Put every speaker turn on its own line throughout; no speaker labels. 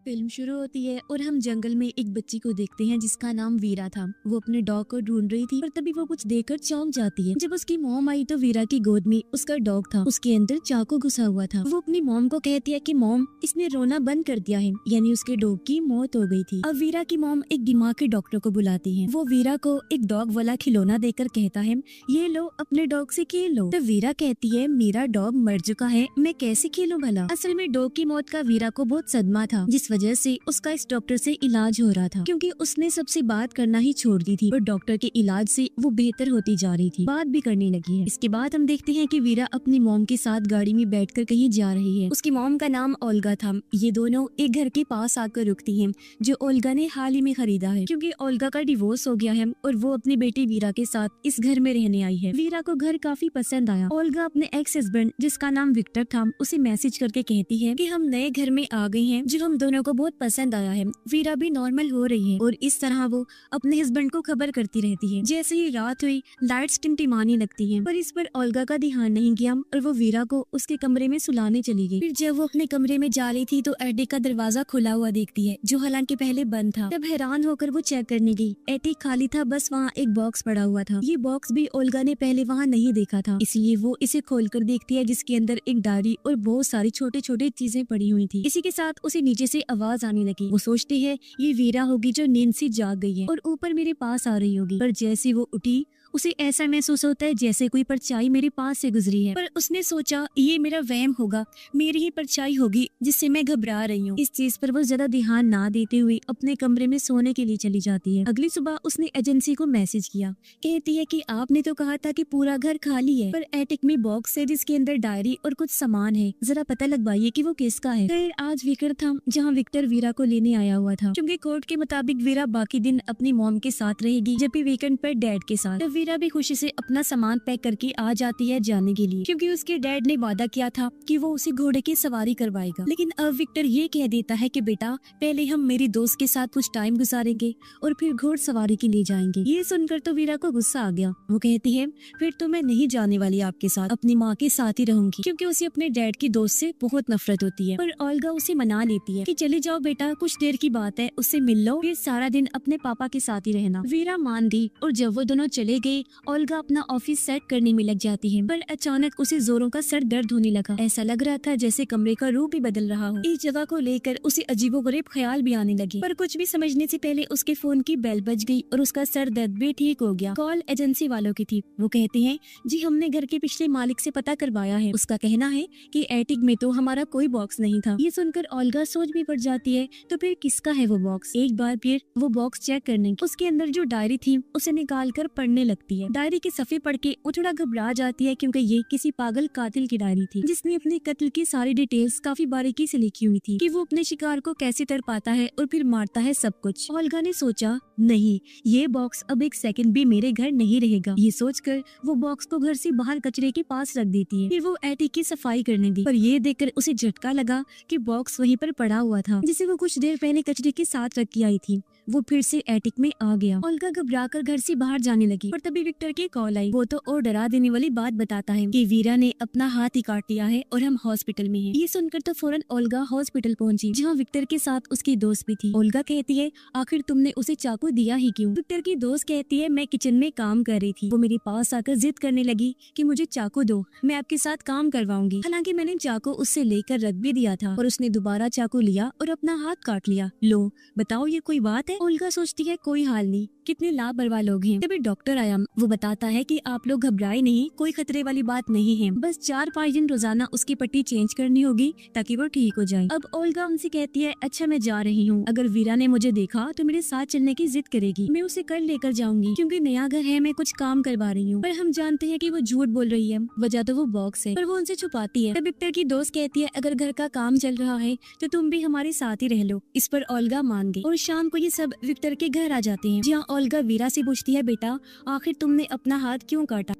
Film शुरू होती है और हम जंगल में एक बच्ची को देखते हैं जिसका नाम वीरा था। वो अपने डॉग को ढूंढ रही थी पर तभी वो कुछ देखकर चौंक जाती है। जब उसकी मॉम आई तो वीरा की गोद में उसका डॉग था, उसके अंदर चाकू घुसा हुआ था। वो अपनी मॉम को कहती है कि मॉम, इसने रोना बंद कर दिया है, यानी उसके डॉग की मौत हो गई थी। अब वीरा की मॉम एक दिमाग के डॉक्टर को बुलाती है। वो वीरा को एक डॉग वाला खिलौना देकर कहता है, ये लो, अपने डॉग से खेल लो। तो वीरा कहती है, मेरा डॉग मर चुका है, मैं कैसे खेलूं भला। असल में डॉग की मौत का वीरा को बहुत सदमा था, जिस वजह से उसका इस डॉक्टर से इलाज हो रहा था, क्योंकि उसने सबसे बात करना ही छोड़ दी थी और डॉक्टर के इलाज से वो बेहतर होती जा रही थी, बात भी करने लगी है। इसके बाद हम देखते हैं कि वीरा अपनी मॉम के साथ गाड़ी में बैठकर कहीं जा रही है। उसकी मॉम का नाम ओल्गा था। ये दोनों एक घर के पास आकर रुकती हैं, जो ओल्गा ने हाल ही में खरीदा है, क्योंकि ओल्गा का डिवोर्स हो गया है और वो अपनी बेटी वीरा के साथ इस घर में रहने आई है। वीरा को घर काफी पसंद आया। ओल्गा अपने एक्स हस्बैंड, जिसका नाम विक्टर था, उसे मैसेज करके कहती है कि हम नए घर में आ गए हैं, जो हम दोनों को बहुत पसंद आया है। वीरा भी नॉर्मल हो रही है और इस तरह वो अपने हस्बैंड को खबर करती रहती है। जैसे ही रात हुई, लाइट्स टिमटिमाने लगती हैं, पर इस पर ओल्गा का ध्यान नहीं गया और वो वीरा को उसके कमरे में सुलाने चली गई। फिर जब वो अपने कमरे में जा रही थी तो एटिक का दरवाजा खुला हुआ देखती है, जो हालांकि पहले बंद था। तब हैरान होकर वो चेक करने गई। एटिक खाली था, बस वहाँ एक बॉक्स पड़ा हुआ था। ये बॉक्स भी ओल्गा ने पहले वहाँ नहीं देखा था, इसलिए वो इसे खोलकर देखती है, जिसके अंदर एक डायरी और बहुत सारी छोटे छोटे चीजें पड़ी हुई थी। इसी के साथ उसे नीचे से आवाज आने लगी। वो सोचती है ये वीरा होगी जो नींद से जाग गई है और ऊपर मेरे पास आ रही होगी, पर जैसे वो उठी उसे ऐसा महसूस होता है जैसे कोई परछाई मेरे पास से गुजरी है। पर उसने सोचा ये मेरा वहम होगा, मेरी ही परछाई होगी जिससे मैं घबरा रही हूँ। इस चीज पर वो ज्यादा ध्यान ना देते हुए अपने कमरे में सोने के लिए चली जाती है। अगली सुबह उसने एजेंसी को मैसेज किया, कहती है कि आपने तो कहा था कि पूरा घर खाली है, पर एटिक में बॉक्स है जिसके अंदर डायरी और कुछ सामान है, जरा पता लगवाइए कि वो किसका है। फिर आज वीकेंड था, जहाँ विक्टर वीरा को लेने आया हुआ था। क्योंकि कोर्ट के मुताबिक वीरा बाकी दिन अपनी मॉम के साथ रहेगी, जबकि वीकेंड पर डैड के साथ। वीरा भी खुशी से अपना सामान पैक करके आ जाती है जाने के लिए, क्योंकि उसके डैड ने वादा किया था कि वो उसे घोड़े की सवारी करवाएगा। लेकिन अब विक्टर ये कह देता है कि बेटा, पहले हम मेरी दोस्त के साथ कुछ टाइम गुजारेंगे और फिर घोड़ सवारी के लिए जाएंगे। ये सुनकर तो वीरा को गुस्सा आ गया। वो कहती है, फिर तो मैं नहीं जाने वाली आपके साथ, अपनी माँ के साथ ही रहूंगी, क्योंकि उसे अपने डैड की दोस्त से बहुत नफरत होती है। पर ओल्गा उसे मना लेती है कि चले जाओ बेटा, कुछ देर की बात है, उससे मिल लो, फिर सारा दिन अपने पापा के साथ ही रहना। वीरा मान दी और जब वो दोनों चले गए, ओल्गा अपना ऑफिस सेट करने में लग जाती है। पर अचानक उसे जोरों का सर दर्द होने लगा। ऐसा लग रहा था जैसे कमरे का रूप ही बदल रहा हो। इस जगह को लेकर उसे अजीबोगरीब ख्याल भी आने लगे, पर कुछ भी समझने से पहले उसके फोन की बेल बज गई और उसका सर दर्द भी ठीक हो गया। कॉल एजेंसी वालों की थी। वो कहते हैं, जी हमने घर के पिछले मालिक से पता करवाया है, उसका कहना है कि एटिक में तो हमारा कोई बॉक्स नहीं था। ये सुनकर ओल्गा सोच भी पड़ जाती है, तो फिर किसका है वो बॉक्स। एक बार फिर वो बॉक्स चेक करने, उसके अंदर जो डायरी थी उसे निकाल कर पढ़ने लगती है। डायरी के सफ़े पढ़ के वो थोड़ा घबरा जाती है, क्योंकि ये किसी पागल कातिल की डायरी थी, जिसने अपने कत्ल की सारी डिटेल्स काफी बारीकी से लिखी हुई थी, कि वो अपने शिकार को कैसे तड़पाता है और फिर मारता है, सब कुछ। ओल्गा ने सोचा, नहीं, ये बॉक्स अब एक सेकंड भी मेरे घर नहीं रहेगा। ये सोचकर वो बॉक्स को घर से बाहर कचरे के पास रख देती है। फिर वो एटिक की सफाई करने दी, पर ये देखकर उसे झटका लगा कि बॉक्स वहीं पर पड़ा हुआ था, जिसे वो कुछ देर पहले कचरे के साथ रख के आई थी। वो फिर से एटिक में आ गया। ओल्गा घबराकर घर से बाहर जाने लगी, पर तभी विक्टर की कॉल आई। वो तो और डरा देने वाली बात बताता है कि वीरा ने अपना हाथ ही काट लिया है और हम हॉस्पिटल में हैं। ये सुनकर तो फौरन ओल्गा हॉस्पिटल पहुंची, जहां विक्टर के साथ उसकी दोस्त भी थी। ओल्गा कहती है, आखिर तुमने उसे चाकू दिया ही क्यों? विक्टर की दोस्त कहती है, मैं किचन में काम कर रही थी, वो मेरे पास आकर जिद करने लगी कि मुझे चाकू दो, मैं आपके साथ काम करवाऊंगी। हालांकि मैंने चाकू उससे लेकर रख भी दिया था, और उसने दोबारा चाकू लिया और अपना हाथ काट लिया। लो बताओ, ये कोई बात है? ओल्गा सोचती है, कोई हाल नहीं, कितने लापरवाह लोग हैं। तभी डॉक्टर आया। वो बताता है कि आप लोग घबराए नहीं, कोई खतरे वाली बात नहीं है, बस 4-5 दिन रोजाना उसकी पट्टी चेंज करनी होगी ताकि वो ठीक हो जाए। अब ओल्गा उनसे कहती है, अच्छा मैं जा रही हूँ, अगर वीरा ने मुझे देखा तो मेरे साथ चलने की जिद करेगी, मैं उसे कल लेकर जाऊंगी, क्योंकि नया घर है, मैं कुछ काम करवा रही हूँ। पर हम जानते हैं कि वो झूठ बोल रही है, वजह तो वो बॉक्स है, पर वो उनसे छुपाती है। तब विक्टर की दोस्त कहती है, अगर घर का काम चल रहा है तो तुम भी हमारे साथ ही रह लो। इस पर ओल्गा मान गई और शाम को ये सब विक्टर के घर आ जाते हैं, जहाँ ओल्गा वीरा से पूछती है, बेटा आखिर तुमने अपना हाथ क्यों काटा?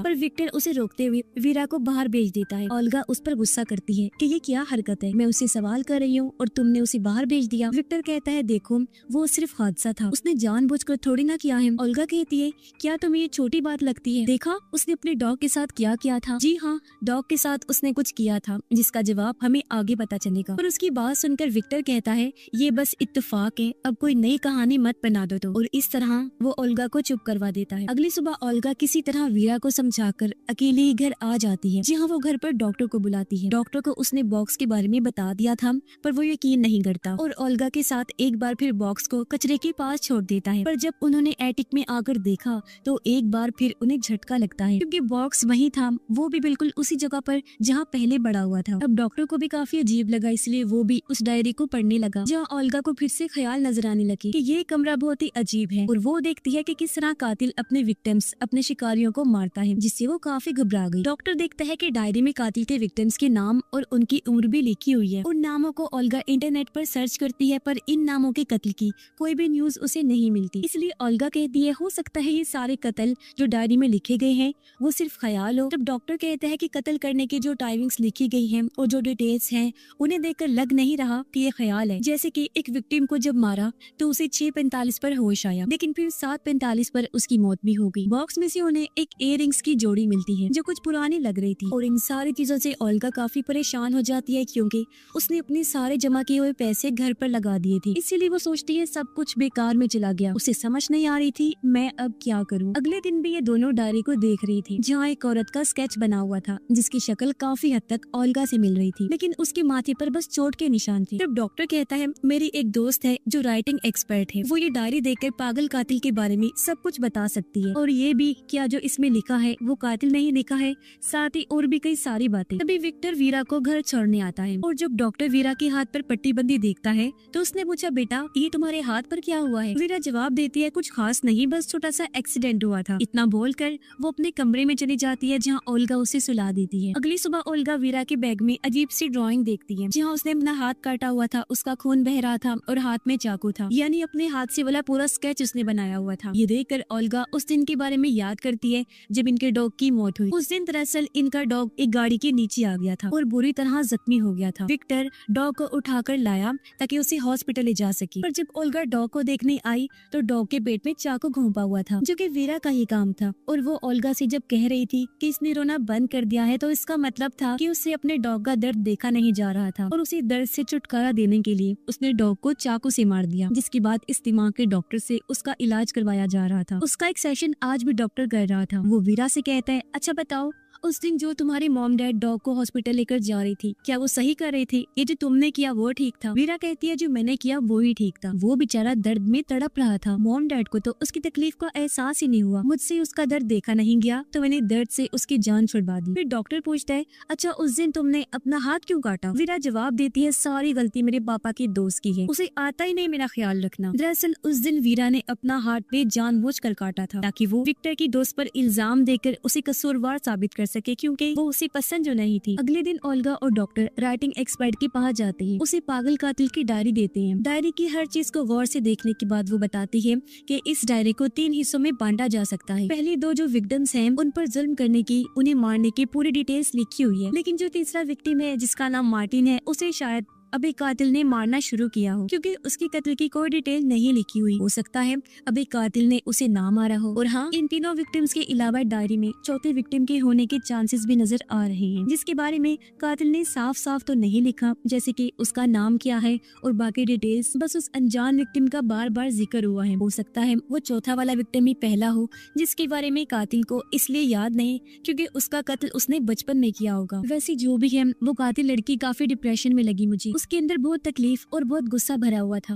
पर विक्टर उसे रोकते हुए वीरा को बाहर भेज देता है। ओल्गा उस पर गुस्सा करती है कि ये क्या हरकत है, मैं उसे सवाल कर रही हूँ और तुमने उसे बाहर भेज दिया। विक्टर कहता है देखो वो सिर्फ हादसा था, उसने जानबूझकर थोड़ी ना किया है। ओल्गा कहती है क्या तुम्हें ये छोटी बात लगती है, देखा उसने अपने डॉग के साथ क्या किया था। जी हाँ, डॉग के साथ उसने कुछ किया था जिसका जवाब हमें आगे पता चलेगा। पर उसकी बात सुनकर विक्टर कहता है ये बस इत्तेफाक है, अब कोई नई कहानी मत बना दो। और इस तरह वो ओल्गा को चुप करवा देता है। अगली सुबह ओल्गा किसी तरह वीरा को समझाकर अकेले ही घर आ जाती है। जी हाँ, वो घर पर डॉक्टर को बुलाती है। डॉक्टर को उसने बॉक्स के बारे में बता दिया था पर वो यकीन नहीं करता और ओल्गा के साथ एक बार फिर बॉक्स को कचरे के पास छोड़ देता है। पर जब उन्होंने एटिक में आकर देखा तो एक बार फिर उन्हें झटका लगता है क्योंकि बॉक्स वही था, वो भी बिल्कुल उसी जगह पर जहाँ पहले पड़ा हुआ था। अब डॉक्टर को भी काफी अजीब लगा, इसलिए वो भी उस डायरी को पढ़ने लगा जहाँ ओल्गा को फिर से ख्याल नजर आने लगे कि ये कमरा बहुत ही अजीब है और वो देखती है कि किस तरह कातिल अपने विक्टिम्स, अपने शिकारियों को मारता है, जिससे वो काफी घबरा गई। डॉक्टर देखता है कि डायरी में कातिल के विक्टिम्स के नाम और उनकी उम्र भी लिखी हुई है। उन नामों को ओल्गा इंटरनेट पर सर्च करती है पर इन नामों के कत्ल की कोई भी न्यूज उसे नहीं मिलती। इसलिए ओल्गा कहती है हो सकता है ये सारे कत्ल जो डायरी में लिखे गए हैं वो सिर्फ ख्याल हो। तब डॉक्टर कहता है कि कत्ल करने की जो टाइमिंग्स लिखी गई हैं और जो डिटेल्स हैं उन्हें देखकर लग नहीं रहा कि ये ख्याल है। जैसे कि एक विक्टिम को जब मारा तो उसे 6:45 पर होश आया, लेकिन फिर 7:45 पर उसकी मौत भी हो गई। बॉक्स में से उन्हें एक इयररिंग्स की जोड़ी मिलती है जो कुछ पुरानी लग रही थी और इन सारी चीजों से ओल्गा काफी परेशान हो जाती है क्योंकि उसने अपने सारे जमा किए हुए पैसे घर पर लगा दिए थे। इसीलिए वो सोचती है सब कुछ बेकार में चला गया। उसे समझ नहीं आ रही थी मैं अब क्या करूं। अगले दिन भी ये दोनों डायरी को देख रही थी जहाँ एक औरत का स्केच बना हुआ था जिसकी शक्ल काफी हद तक ओल्गा से मिल रही थी, लेकिन उसके माथे पर बस चोट के निशान थे। तब डॉक्टर कहता है मेरी एक दोस्त है जो राइटिंग एक्सपर्ट है, वो ये डायरी देखकर पागल कातिल के बारे में सब कुछ बता सकती है और ये भी क्या जो इसमें लिखा है वो कातिल नहीं लिखा है, साथ ही और भी कई सारी बातें। तभी विक्टर वीरा को घर छोड़ने आता है और जब डॉक्टर वीरा के हाथ पर पट्टीबंदी देखता है तो उसने पूछा बेटा ये तुम्हारे हाथ पर क्या हुआ है। वीरा जवाब देती है कुछ खास नहीं, बस छोटा सा एक्सीडेंट हुआ था। इतना बोलकर वो अपने कमरे में चली जाती है जहाँ ओल्गा उसे सुला देती है। अगली सुबह ओल्गा वीरा के बैग में अजीब सी ड्राइंग देखती है जहाँ उसने अपना हाथ काटा हुआ था, उसका खून बह रहा था और हाथ में चाकू था, यानी अपने हाथ से वाला पूरा स्केच उसने बनाया हुआ था। ये देखकर ओल्गा उस दिन के बारे में याद करती है जब इनके डॉग की मौत हुई। उस दिन दरअसल इनका डॉग एक गाड़ी के नीचे आ गया था और बुरी तरह जख्मी हो गया था। विक्टर डॉग को उठाकर लाया ताकि उसे हॉस्पिटल ले जा सके, पर जब ओल्गा डॉग को देखने आई तो डॉग के पेट में चाकू घोंपा हुआ था जो कि वीरा का ही काम था। और वो ओल्गा से जब कह रही थी कि इसने रोना बंद कर दिया है तो इसका मतलब था कि उसे अपने डॉग का दर्द देखा नहीं जा रहा था और उसे दर्द से छुटकारा देने के लिए उसने डॉग को चाकू से मार दिया, जिसके बाद इस दिमाग के डॉक्टर से उसका इलाज करवाया जा रहा था। उसका एक सेशन आज भी डॉक्टर कर रहा था। वो वीरा से कहता है अच्छा बताओ उस दिन जो तुम्हारे मॉम डैड डॉग को हॉस्पिटल लेकर जा रही थी क्या वो सही कर रहे थे, ये जो तुमने किया वो ठीक था। वीरा कहती है जो मैंने किया वो ही ठीक था, वो बेचारा दर्द में तड़प रहा था। मॉम डैड को तो उसकी तकलीफ का एहसास ही नहीं हुआ, मुझसे उसका दर्द देखा नहीं गया तो मैंने दर्द से उसकी जान छुड़वा दी। फिर डॉक्टर पूछता है अच्छा उस दिन तुमने अपना हाथ क्यों काटा। वीरा जवाब देती है सारी गलती मेरे पापा के दोस्त की है, उसे आता ही नहीं मेरा ख्याल रखना। दरअसल उस दिन वीरा ने अपना हाथ बेजानबूझकर काटा था ताकि वो विक्टर की दोस्त पर इल्जाम देकर उसे कसूरवार साबित कर सके क्योंकि वो उसे पसंद जो नहीं थी। अगले दिन ओल्गा और डॉक्टर राइटिंग एक्सपर्ट के पास जाते हैं, उसे पागल कातिल की डायरी देते हैं। डायरी की हर चीज को गौर से देखने के बाद वो बताती है कि इस डायरी को 3 हिस्सों में बांटा जा सकता है। पहली 2 जो विक्टिम्स हैं उन पर जुल्म करने की, उन्हें मारने की पूरी डिटेल्स लिखी हुई है, लेकिन जो तीसरा विक्टिम है जिसका नाम मार्टिन है उसे शायद अब एक कातिल ने मारना शुरू किया हो क्योंकि उसकी कत्ल की कोई डिटेल नहीं लिखी हुई। हो सकता है अब एक कातिल ने उसे ना मारा हो। और हाँ, इन तीनों विक्टिम्स के अलावा डायरी में चौथे विक्टिम के होने के चांसेस भी नजर आ रहे हैं जिसके बारे में कातिल ने साफ साफ तो नहीं लिखा, जैसे कि उसका नाम क्या है और बाकी डिटेल्स बस उस अनजान विक्टिम का बार बार जिक्र हुआ है। हो सकता है वो चौथा वाला विक्टिम ही पहला हो जिसके बारे में कातिल को इसलिए याद नहीं क्योंकि उसका कत्ल उसने बचपन में किया होगा। वैसे जो भी है वो कातिल लड़की काफी डिप्रेशन में लगी मुझे, उसके अंदर बहुत तकलीफ और बहुत गुस्सा भरा हुआ था।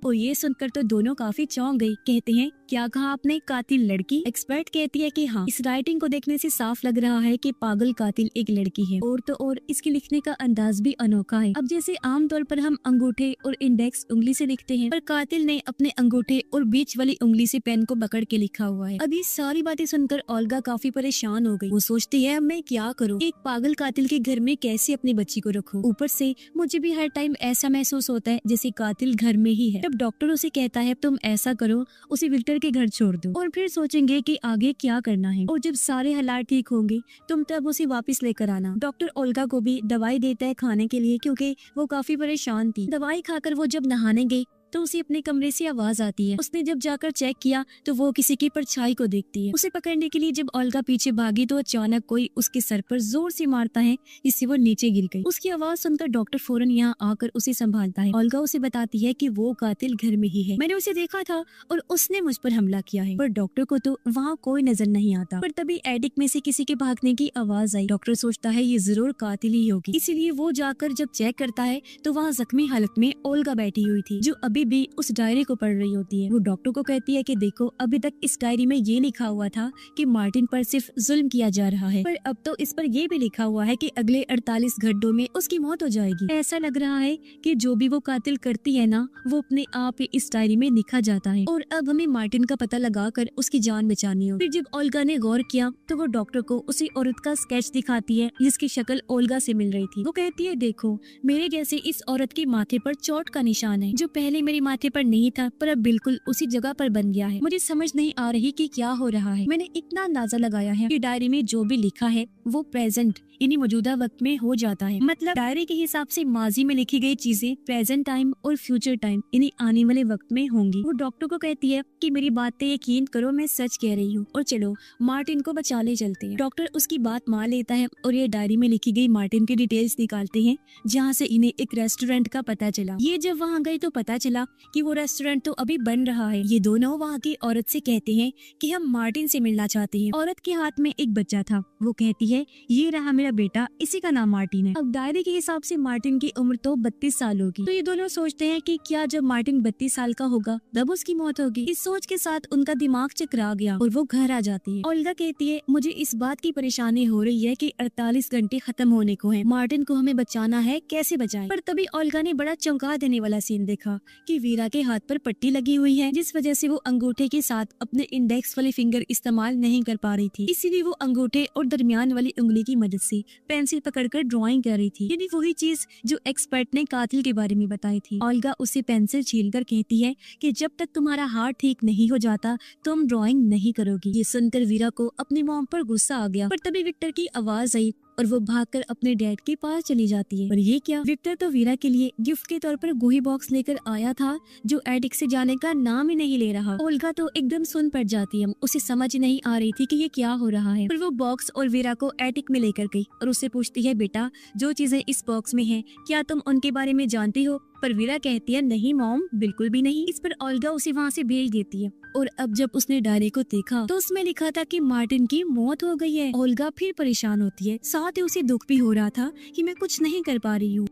और ये सुनकर तो दोनों काफी चौंक गई। कहते हैं क्या कहा आपने, कातिल लड़की? एक्सपर्ट कहती है कि हाँ, इस राइटिंग को देखने से साफ लग रहा है कि पागल कातिल एक लड़की है। और तो और इसके लिखने का अंदाज भी अनोखा है। अब जैसे आमतौर पर हम अंगूठे और इंडेक्स उंगली से लिखते हैं, पर कातिल ने अपने अंगूठे और बीच वाली उंगली से पेन को पकड़ के लिखा हुआ है। अब ये सारी बातें सुनकर ओल्गा काफी परेशान हो गई। वो सोचती है अब मैं क्या करूँ, एक पागल कातिल के घर में कैसे अपनी बच्ची को रखूँ। ऊपर से मुझे भी हर टाइम ऐसा महसूस होता है जैसे कातिल घर में ही है। जब डॉक्टर उसे कहता है तुम ऐसा करो, उसे विक्टर के घर छोड़ दो और फिर सोचेंगे कि आगे क्या करना है, और जब सारे हालात ठीक होंगे तुम तब उसे वापस लेकर आना। डॉक्टर ओल्गा को भी दवाई देता है खाने के लिए, क्योंकि वो काफी परेशान थी। दवाई खाकर वो जब नहाने गई तो उसे अपने कमरे से आवाज आती है। उसने जब जाकर चेक किया तो वो किसी की परछाई को देखती है। उसे पकड़ने के लिए जब ओल्गा पीछे भागी तो अचानक कोई उसके सर पर जोर से मारता है, जिससे वो नीचे गिर गई। उसकी आवाज सुनकर डॉक्टर फौरन यहाँ आकर उसे संभालता है। ओल्गा उसे बताती है कि वो कातिल घर में ही है, मैंने उसे देखा था और उसने मुझ पर हमला किया है। पर डॉक्टर को तो वहाँ कोई नजर नहीं आता। पर तभी एटिक में से किसी के भागने की आवाज आई। डॉक्टर सोचता है ये जरूर कातिल ही होगी, इसीलिए वो जाकर जब चेक करता है तो वहाँ जख्मी हालत में ओल्गा बैठी हुई थी, जो अभी भी उस डायरी को पढ़ रही होती है। वो डॉक्टर को कहती है कि देखो, अभी तक इस डायरी में ये लिखा हुआ था कि मार्टिन पर सिर्फ जुल्म किया जा रहा है, पर अब तो इस पर ये भी लिखा हुआ है कि अगले 48 घंटों में उसकी मौत हो जाएगी। ऐसा लग रहा है कि जो भी वो कातिल करती है ना, वो अपने आप ही इस डायरी में लिखा जाता है, और अब हमें मार्टिन का पता लगाकर उसकी जान बचानी हो। फिर जब ओल्गा ने गौर किया तो वो डॉक्टर को उसी औरत का स्केच दिखाती है जिसकी शक्ल ओल्गा से मिल रही थी। वो कहती है देखो, मेरे जैसे इस औरत के माथे पर चोट का निशान है, जो पहले मेरे माथे पर नहीं था पर अब बिल्कुल उसी जगह पर बन गया है। मुझे समझ नहीं आ रही कि क्या हो रहा है। मैंने इतना अंदाजा लगाया है कि डायरी में जो भी लिखा है वो प्रेजेंट यानी मौजूदा वक्त में हो जाता है। मतलब डायरी के हिसाब से माजी में लिखी गई चीजें प्रेजेंट टाइम और फ्यूचर टाइम यानी आने वाले वक्त में होंगी। वो डॉक्टर को कहती है कि मेरी बातें यकीन करो, मैं सच कह रही हूँ, और चलो मार्टिन को बचा ले चलते हैं। डॉक्टर उसकी बात मान लेता है और ये डायरी में लिखी गई मार्टिन की डिटेल्स निकालते हैं, जहाँ से इन्हें एक रेस्टोरेंट का पता चला। ये जब वहाँ गए तो पता चला कि वो रेस्टोरेंट तो अभी बन रहा है। ये दोनों वहाँ की औरत से कहते हैं कि हम मार्टिन से मिलना चाहते हैं। औरत के हाथ में एक बच्चा था। वो कहती है ये रहा मेरा बेटा, इसी का नाम मार्टिन है। अब डायरी के हिसाब से मार्टिन की उम्र तो 32 साल होगी। तो ये दोनों सोचते हैं कि क्या जब मार्टिन 32 साल का होगा तब उसकी मौत होगी। इस सोच के साथ उनका दिमाग चकरा गया और वो घर आ जाती है। ओल्गा कहती है मुझे इस बात की परेशानी हो रही है कि 48 घंटे खत्म होने को हैं। मार्टिन को हमें बचाना है, कैसे बचाएं? पर तभी ओल्गा ने बड़ा चौंका देने वाला सीन देखा कि वीरा के हाथ पर पट्टी लगी हुई है, जिस वजह से वो अंगूठे के साथ अपने इंडेक्स वाली फिंगर इस्तेमाल नहीं कर पा रही थी। इसीलिए वो अंगूठे और दरमियान वाली उंगली की मदद से पेंसिल पकड़कर ड्राइंग कर रही थी, यानी वही चीज जो एक्सपर्ट ने कातिल के बारे में बताई थी। ओल्गा उसे पेंसिल छीलकर कहती है कि जब तक तुम्हारा हाथ ठीक नहीं हो जाता तुम ड्राइंग नहीं करोगी। ये सुनकर वीरा को अपनी मॉम पर गुस्सा आ गया। पर तभी विक्टर की आवाज आई और वो भागकर अपने डैड के पास चली जाती है। और ये क्या, विक्टर तो वीरा के लिए गिफ्ट के तौर पर गोही बॉक्स लेकर आया था, जो एटिक से जाने का नाम ही नहीं ले रहा। ओल्गा तो एकदम सुन पड़ जाती है। उसे समझ नहीं आ रही थी कि ये क्या हो रहा है। फिर वो बॉक्स और वीरा को एटिक में लेकर गई और उससे पूछती है बेटा, जो चीजें इस बॉक्स में हैं, क्या तुम उनके बारे में जानती हो? पर वीरा कहती है नहीं मॉम, बिल्कुल भी नहीं। इस पर ओल्गा उसे वहाँ से भेज देती है। और अब जब उसने डायरी को देखा तो उसमें लिखा था कि मार्टिन की मौत हो गई है। ओल्गा फिर परेशान होती है, साथ ही उसे दुख भी हो रहा था कि मैं कुछ नहीं कर पा रही हूँ।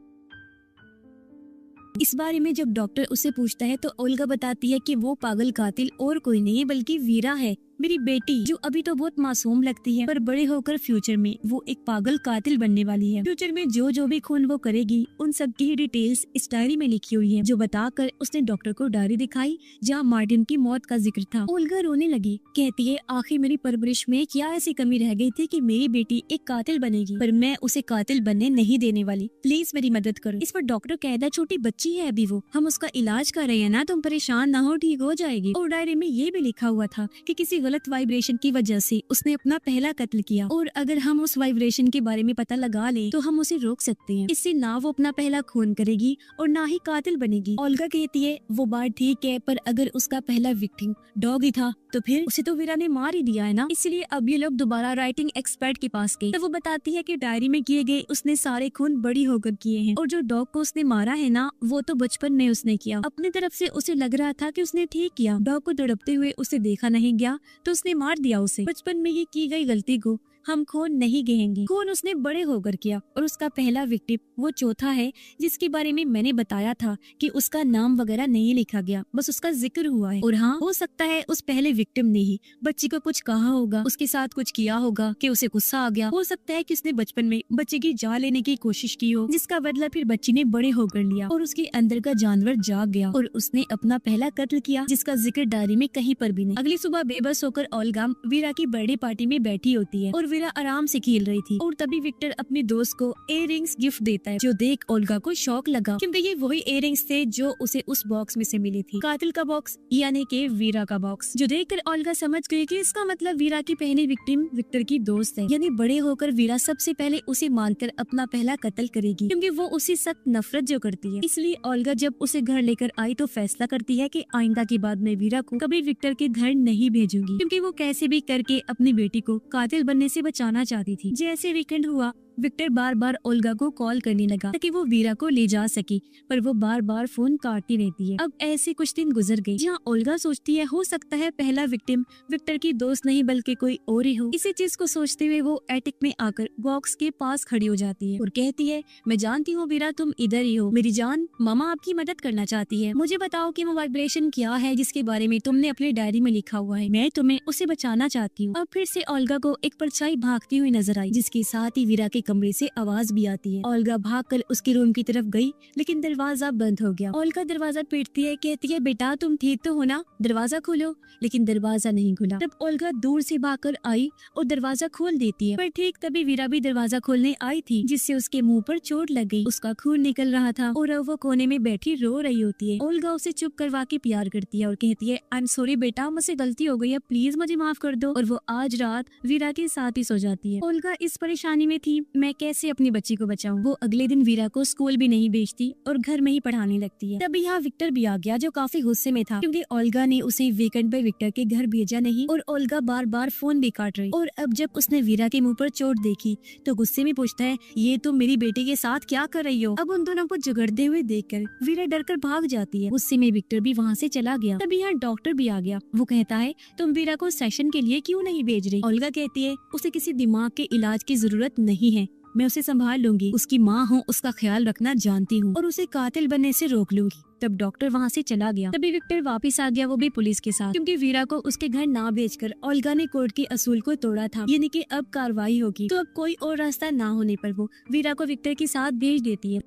इस बारे में जब डॉक्टर उससे पूछता है तो ओल्गा बताती है कि वो पागल कातिल और कोई नहीं बल्कि वीरा है, मेरी बेटी, जो अभी तो बहुत मासूम लगती है, पर बड़े होकर फ्यूचर में वो एक पागल कातिल बनने वाली है। फ्यूचर में जो भी खून वो करेगी उन सब की डिटेल्स इस डायरी में लिखी हुई है, जो बताकर उसने डॉक्टर को डायरी दिखाई जहाँ मार्टिन की मौत का जिक्र था। ओल्गा रोने लगी, कहती है आखिर मेरी परवरिश में क्या ऐसी कमी रह गई थी कि मेरी बेटी एक कातिल बनेगी, पर मैं उसे कातिल बनने नहीं देने वाली, प्लीज मेरी मदद करो। इस पर डॉक्टर कहता है छोटी बच्ची है अभी वो, हम उसका इलाज कर रहे हैं ना, तुम परेशान ना हो, ठीक हो जाएगी। और डायरी में ये भी लिखा हुआ था कि किसी गलत वाइब्रेशन की वजह से उसने अपना पहला कत्ल किया, और अगर हम उस वाइब्रेशन के बारे में पता लगा ले तो हम उसे रोक सकते हैं। इससे ना वो अपना पहला खून करेगी और ना ही कातिल बनेगी। ओल्गा कहती है वो बात ठीक है, पर अगर उसका पहला विक्टिम डॉग ही था तो फिर उसे तो वीरा ने मार ही दिया है ना। इसलिए अब ये लोग दोबारा राइटिंग एक्सपर्ट के पास गए, तो वो बताती है कि डायरी में किए गए उसने सारे खून बड़ी होकर किए हैं, और जो डॉग को उसने मारा है ना, वो तो बचपन में उसने किया। अपनी तरफ से उसे लग रहा था कि उसने ठीक किया, डॉग को तड़पते हुए उसे देखा नहीं गया तो उसने मार दिया उसे। बचपन में ये की गई गलती को हम खून नहीं कहेंगे, खून उसने बड़े होकर किया। और उसका पहला विक्टिम वो चौथा है जिसके बारे में मैंने बताया था कि उसका नाम वगैरह नहीं लिखा गया, बस उसका जिक्र हुआ है। और हाँ, हो सकता है उस पहले विक्टिम ने ही बच्ची को कुछ कहा होगा, उसके साथ कुछ किया होगा कि उसे गुस्सा आ गया। हो सकता है कि उसने बचपन में बच्चे की जान लेने की कोशिश की हो, जिसका बदला फिर बच्ची ने बड़े होकर लिया और उसके अंदर का जानवर जाग गया और उसने अपना पहला कत्ल किया, जिसका जिक्र डायरी में कहीं पर भी नहीं। अगली सुबह बेबस होकर ओल्गा वीरा की बर्थडे पार्टी में बैठी होती है और वीरा आराम से खेल रही थी और तभी विक्टर अपने दोस्त को इयररिंग्स गिफ्ट देता है, जो देख ओल्गा को शौक लगा क्योंकि ये वही इयररिंग्स थे जो उसे उस बॉक्स में से मिली थी, कातिल का बॉक्स यानी कि वीरा का बॉक्स, जो देखकर ओल्गा समझ गई कि इसका मतलब वीरा की पहली विक्टिम विक्टर की दोस्त है, यानी बड़े होकर वीरा सबसे पहले उसे मारकर अपना पहला कत्ल करेगी क्योंकि वो उसी सख्त नफरत जो करती है। इसलिए ओल्गा जब उसे घर लेकर आई तो फैसला करती है कि आइंदा के बाद मैं वीरा को कभी विक्टर के घर नहीं भेजूंगी, क्योंकि वो कैसे भी करके अपनी बेटी को कातिल बनने से बचाना चाहती थी। जैसे वीकेंड हुआ, विक्टर बार बार ओल्गा को कॉल करने लगा ताकि वो वीरा को ले जा सके, पर वो बार बार फोन काटती रहती है। अब ऐसे कुछ दिन गुजर गए जहाँ ओल्गा सोचती है हो सकता है पहला विक्टिम विक्टर की दोस्त नहीं बल्कि कोई और ही हो। इसी चीज को सोचते हुए वो एटिक में आकर बॉक्स के पास खड़ी हो जाती है और कहती है, मैं जानती हूँ वीरा तुम इधर ही हो, मेरी जान मामा आपकी मदद करना चाहती है, मुझे बताओ कि वो वाइब्रेशन क्या है जिसके बारे में तुमने अपनी डायरी में लिखा हुआ है, मैं तुम्हें उसे बचाना चाहती हूँ। अब फिर से ओल्गा को एक परछाई भागती हुई नजर आई, जिसके साथ ही वीरा के कमरे से आवाज भी आती है। ओल्गा भागकर उसके रूम की तरफ गई, लेकिन दरवाजा बंद हो गया। ओल्गा दरवाजा पीटती है, कहती है, बेटा तुम ठीक तो हो ना, दरवाजा खोलो, लेकिन दरवाजा नहीं खुला। तब ओल्गा दूर से भागकर आई और दरवाजा खोल देती है, पर ठीक तभी वीरा भी दरवाजा खोलने आई थी, जिससे उसके मुंह पर चोट लग गई, उसका खून निकल रहा था और अब वो कोने में बैठी रो रही होती है। ओल्गा उसे चुप करवा के प्यार करती है और कहती है, आई एम सॉरी बेटा, मुझसे गलती हो गई है, प्लीज मुझे माफ कर दो। और वो आज रात वीरा के साथ ही सो जाती है। ओल्गा इस परेशानी में थी, मैं कैसे अपनी बच्ची को बचाऊं। वो अगले दिन वीरा को स्कूल भी नहीं भेजती और घर में ही पढ़ाने लगती है। तभी यहाँ विक्टर भी आ गया, जो काफी गुस्से में था क्योंकि ओल्गा ने उसे वीकेंड पर विक्टर के घर भेजा नहीं और ओल्गा बार बार फोन भी काट रही। और अब जब उसने वीरा के मुंह पर चोट देखी तो गुस्से में पूछता है, ये तुम मेरी बेटी के साथ क्या कर रही हो। अब उन दोनों को झगड़ते हुए देखकर वीरा डरकर भाग जाती है। गुस्से में विक्टर भी वहाँ से चला गया। तभी यहाँ डॉक्टर भी आ गया। वो कहता है, तुम वीरा को सेशन के लिए क्यों नहीं भेज रही। ओल्गा कहती है, उसे किसी दिमाग के इलाज की जरूरत नहीं है, मैं उसे संभाल लूंगी, उसकी माँ हूँ, उसका ख्याल रखना जानती हूँ और उसे कातिल बनने से रोक लूंगी। तब डॉक्टर वहाँ से चला गया। तभी विक्टर वापस आ गया, वो भी पुलिस के साथ, क्योंकि वीरा को उसके घर ना भेजकर ओल्गा ने कोर्ट के असूल को तोड़ा था, यानी कि अब कार्रवाई होगी। तो अब कोई और रास्ता ना होने पर वो वीरा को विक्टर के साथ भेज देती है।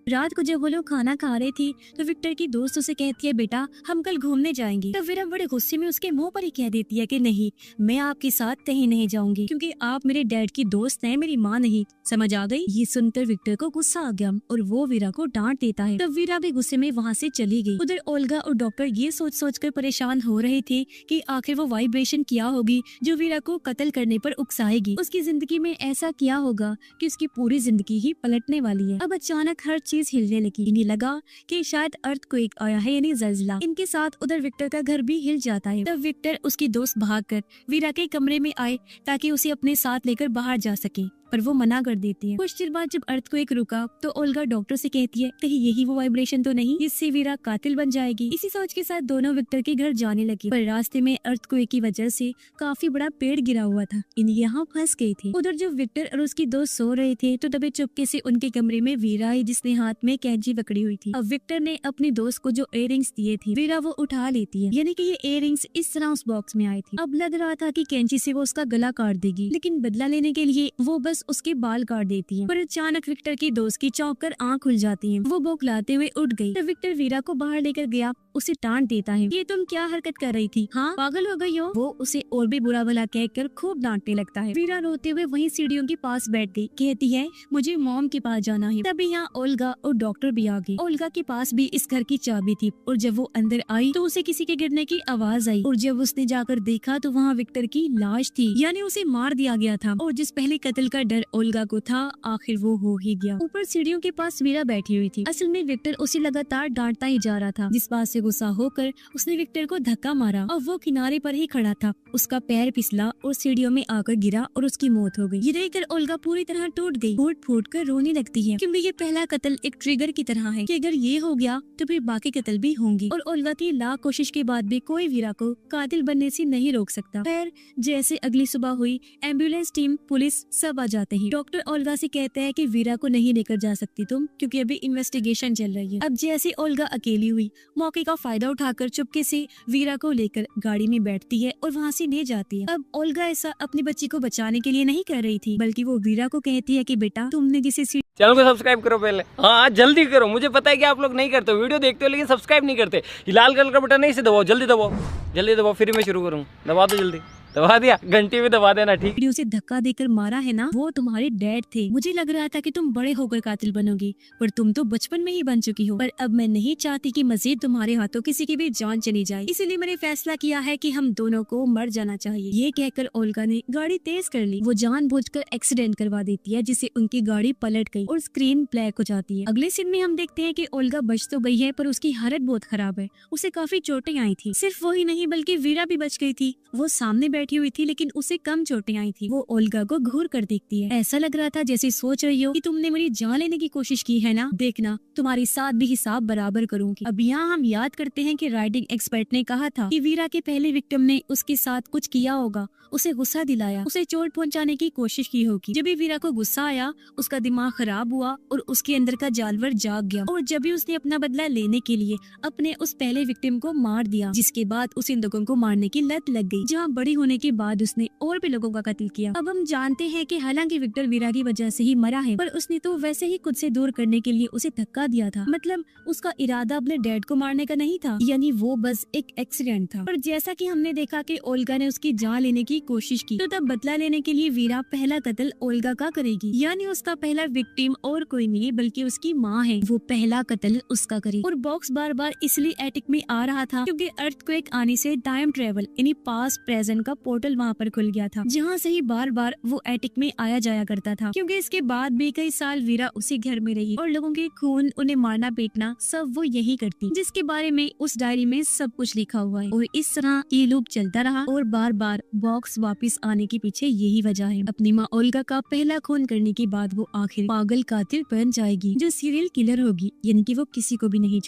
रात को जब वो लोग खाना खा रहे थी तो विक्टर की दोस्त उसे कहती है, बेटा हम कल घूमने जाएंगे। तब वीरा बड़े गुस्से में उसके मुंह पर ही कह देती है कि नहीं, मैं आपके साथ कहीं नहीं जाऊंगी, क्योंकि आप मेरे डैड की दोस्त हैं, मेरी माँ नहीं। समझ आ गई। ये सुनकर विक्टर को गुस्सा आ गया और वो वीरा को डांट देता है। तब वीरा भी गुस्से में वहाँ से चली गई। उधर ओल्गा और डॉक्टर ये सोच कर परेशान हो रहे थे कि आखिर वो वाइब्रेशन क्या होगी जो वीरा को कत्ल करने पर उकसाएगी। उसकी जिंदगी में ऐसा क्या होगा कि उसकी पूरी जिंदगी ही पलटने वाली है। अब अचानक हर चीज हिलने लगी। इन्हें लगा कि शायद अर्थक्वेक आया है, यानी जल्जला। इनके साथ उधर विक्टर का घर भी हिल जाता है। तब विक्टर उसकी दोस्त भागकर वीरा के कमरे में आए ताकि उसे अपने साथ लेकर बाहर जा सके, पर वो मना कर देती है। कुछ देर बाद जब अर्थक्वेक रुका तो ओल्गा डॉक्टर से कहती है, कहीं यही वो वाइब्रेशन तो नहीं जिससे वीरा कातिल बन जाएगी। इसी सोच के साथ दोनों विक्टर के घर जाने लगे, पर रास्ते में अर्थक्वेक की वजह से काफी बड़ा पेड़ गिरा हुआ था। इन यहाँ फंस गए थे। उधर जब विक्टर और उसकी दोस्त सो रहे थे तो तभी चुपके से उनके कमरे में वीरा आई, जिसने हाथ में कैंची पकड़ी हुई थी। अब विक्टर ने अपनी दोस्त को जो इयररिंग्स दिए थे वीरा वो उठा लेती है, यानी कि ये इयररिंग्स इस तरह उस बॉक्स में आए थे। अब लग रहा था कि कैंची से वो उसका गला काट देगी, लेकिन बदला लेने के लिए वो बस उसके बाल काट देती है। पर अचानक विक्टर की दोस्त की चौंक कर आँख खुल जाती है। वो बौखलाते हुए उठ गई। तो विक्टर वीरा को बाहर लेकर गया, उसे डांट देता है, ये तुम क्या हरकत कर रही थी, हाँ पागल हो गई हो। वो उसे और भी बुरा भला कहकर खूब डांटने लगता है। वीरा रोते हुए वहीं सीढ़ियों के पास बैठ गई, कहती है मुझे मॉम के पास जाना है। तभी यहाँ ओल्गा और डॉक्टर भी आ गए। ओल्गा के पास भी इस घर की चाबी थी और जब वो अंदर आई तो उसे किसी के गिरने की आवाज आई और जब उसने जाकर देखा तो वहाँ विक्टर की लाश थी, यानी उसे मार दिया गया था। और जिस पहले कत्ल का डर ओल्गा को था, आखिर वो हो ही गया। ऊपर सीढ़ियों के पास वीरा बैठी हुई थी। असल में विक्टर उसे लगातार डांटता ही जा रहा था, जिस बात से गुस्सा होकर उसने विक्टर को धक्का मारा और वो किनारे पर ही खड़ा था। उसका पैर फिसला और सीढ़ियों में आकर गिरा और उसकी मौत हो गई। ये देखकर ओल्गा पूरी तरह टूट गई, फूट फूट कर रोने लगती है, क्योंकि ये पहला कत्ल एक ट्रिगर की तरह है कि अगर ये हो गया तो फिर बाकी कत्ल भी होंगे। और ओल्गा की लाख कोशिश के बाद भी कोई वीरा को कातिल बनने से नहीं रोक सकता। खैर जैसे अगली सुबह हुई, एम्बुलेंस टीम, पुलिस सब आ जाते हैं। डॉक्टर ओल्गा से कहते हैं कि वीरा को नहीं लेकर जा सकती तुम, क्योंकि अभी इन्वेस्टिगेशन चल रही है। अब जैसे ओल्गा अकेली हुई, मौके का फायदा उठाकर चुपके से वीरा को लेकर गाड़ी में बैठती है और वहाँ से ले जाती है। अब ओल्गा ऐसा अपनी बच्ची को बचाने के लिए नहीं कर रही थी, बल्कि वो वीरा को कहती है कि बेटा तुमने किसी
चैनल को सब्सक्राइब करो पहले, हाँ जल्दी करो। मुझे पता है कि आप लोग नहीं करते, वीडियो देखते हो लेकिन सब्सक्राइब नहीं करते। लाल कलर का बटन नहीं से दबाओ, जल्दी दबाओ, जल्दी दबाओ, फिर मैं शुरू करूँ। दबा दो जल्दी। दबा दिया, घंटी भी दबा देना, ठीक।
उसे धक्का देकर मारा है ना, वो तुम्हारे डैड थे। मुझे लग रहा था कि तुम बड़े होकर कातिल बनोगी, पर तुम तो बचपन में ही बन चुकी हो। पर अब मैं नहीं चाहती कि मजीद तुम्हारे हाथों किसी की भी जान चली जाए, इसीलिए मैंने फैसला किया है कि हम दोनों को मर जाना चाहिए। ये कहकर ओल्गा ने गाड़ी तेज कर ली। वो जानबूझकर एक्सीडेंट करवा देती है, जिससे उनकी गाड़ी पलट गई और स्क्रीन ब्लैक हो जाती है। अगले सीन में हम देखते हैं कि ओल्गा बच तो गई है, पर उसकी हालत बहुत खराब है। उसे काफी चोटें आई थी। सिर्फ वही नहीं बल्कि वीरा भी बच गई थी। वो सामने बैठी हुई थी, लेकिन उसे कम चोटें आई थी। वो ओल्गा को घूर कर देखती है। ऐसा लग रहा था जैसे सोच रही हो कि तुमने मेरी जान लेने की कोशिश की है ना, देखना तुम्हारे साथ भी हिसाब बराबर करूंगी। अब यहाँ हम याद करते हैं कि राइडिंग एक्सपर्ट ने कहा था कि वीरा के पहले विक्टिम ने उसके साथ कुछ किया होगा, उसे गुस्सा दिलाया, उसे चोट पहुंचाने की कोशिश की होगी। जब भी वीरा को गुस्सा आया, उसका दिमाग खराब हुआ और उसके अंदर का जानवर जाग गया, और जब भी उसने अपना बदला लेने के लिए अपने उस पहले विक्टिम को मार दिया, जिसके बाद उसे इन लोगों को मारने की लत लग गई, जहाँ बड़ी होने के बाद उसने और भी लोगों का कत्ल किया। अब हम जानते हैं कि हालांकि विक्टर वीरा की वजह से ही मरा है, पर उसने तो वैसे ही खुद से दूर करने के लिए उसे धक्का दिया था। मतलब उसका इरादा अपने डैड को मारने का नहीं था, यानी वो बस एक एक्सीडेंट था। पर जैसा कि हमने देखा कि ओल्गा ने उसकी जान लेने की कोशिश की, तो तब बदला लेने के लिए वीरा पहला कत्ल ओल्गा का करेगी। यानी उसका पहला विक्टिम और कोई नहीं बल्कि उसकी माँ है। वो पहला कत्ल उसका करेगी। और बॉक्स बार बार इसलिए एटिक में आ रहा था क्योंकि अर्थक्वेक आने से टाइम ट्रेवल यानी पास्ट प्रेजेंट का पोर्टल वहाँ पर खुल गया था, जहाँ से ही बार बार वो एटिक में आया जाया करता था। क्योंकि इसके बाद भी कई साल वीरा उसी घर में रही और लोगों के खून, उन्हें मारना पीटना सब वो यही करती, जिसके बारे में उस डायरी में सब कुछ लिखा हुआ है। और इस तरह ये लूप चलता रहा और बार बार बॉक्स वापस आने के पीछे यही वजह है। अपनी माँ ओल्गा का पहला खून करने के बाद वो आखिर पागल कातिल बन जाएगी, जो सीरियल किलर होगी, यानी कि वो किसी को भी नहीं